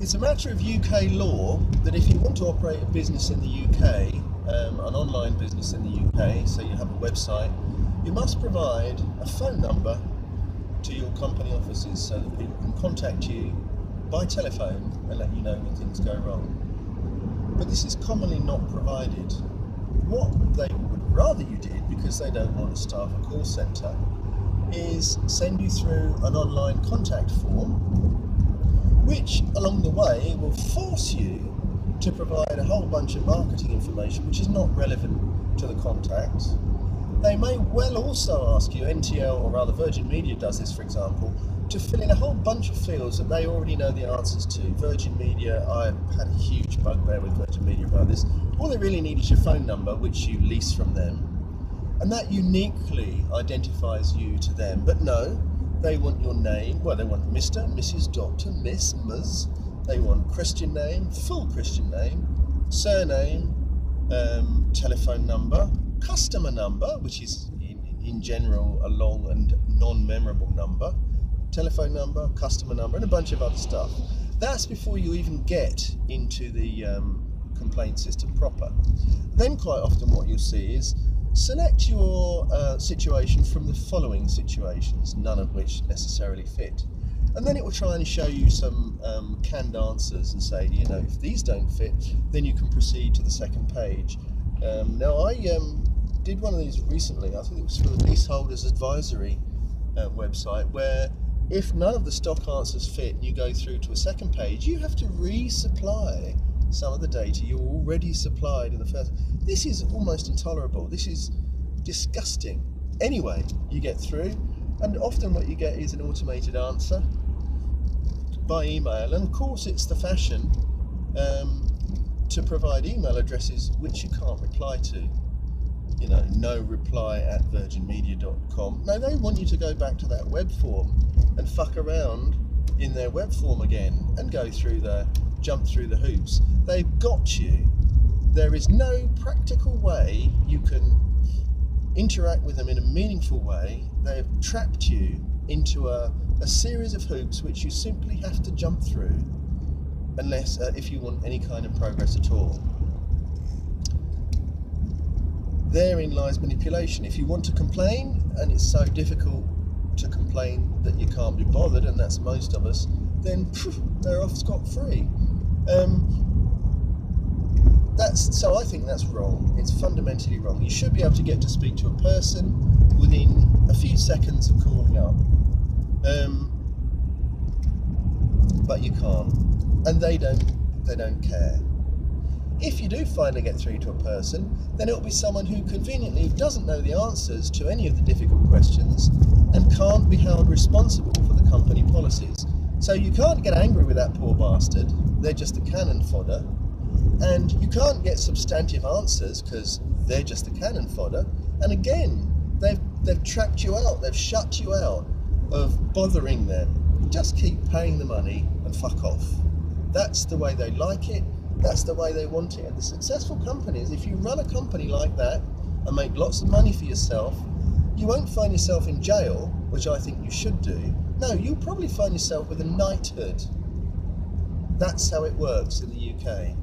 It's a matter of UK law that if you want to operate a business in the UK, an online business in the UK, so you have a website, you must provide a phone number to your company offices so that people can contact you by telephone and let you know when things go wrong. But this is commonly not provided. What they would rather you did, because they don't want to staff a call centre, is send you through an online contact form, which along the way will force you to provide a whole bunch of marketing information which is not relevant to the contact. They may well also ask you, NTL, or rather Virgin Media does this for example, to fill in a whole bunch of fields that they already know the answers to. Virgin Media, I've had a huge bugbear with Virgin Media about this. All they really need is your phone number, which you lease from them, and that uniquely identifies you to them. But no, they want your name. Well, they want Mr., Mrs., Doctor, Miss, Ms. They want Christian name, full Christian name, surname, telephone number, customer number, which is in general a long and non-memorable number, telephone number, customer number, and a bunch of other stuff. That's before you even get into the complaint system proper. Then quite often what you'll see is select your situation from the following situations, none of which necessarily fit. And then it will try and show you some canned answers and say, you know, if these don't fit, then you can proceed to the second page. Now I did one of these recently. I think it was for the Leaseholders Advisory website, where if none of the stock answers fit and you go through to a second page, you have to resupply some of the data you already supplied in the first. This is almost intolerable. This is disgusting. Anyway, you get through, and often what you get is an automated answer by email, and of course it's the fashion to provide email addresses which you can't reply to. You know, no reply at virginmedia.com. No, they want you to go back to that web form and fuck around in their web form again and go through jump through the hoops. They've got you. There is no practical way you can interact with them in a meaningful way. They've trapped you into a series of hoops which you simply have to jump through, unless if you want any kind of progress at all. Therein lies manipulation. If you want to complain and it's so difficult to complain that you can't be bothered, and that's most of us, then they're off scot-free. So I think that's wrong. It's fundamentally wrong. You should be able to get to speak to a person within a few seconds of calling up, but you can't, and they don't care. If you do finally get through to a person, then it will be someone who conveniently doesn't know the answers to any of the difficult questions and can't be held responsible for the company policies. So you can't get angry with that poor bastard. They're just a cannon fodder. And you can't get substantive answers because they're just a cannon fodder. And again, they've trapped you out. They've shut you out of bothering them. Just keep paying the money and fuck off. That's the way they like it. That's the way they want it. And the successful companies, if you run a company like that and make lots of money for yourself, you won't find yourself in jail, which I think you should do. No, you'll probably find yourself with a knighthood. That's how it works in the UK.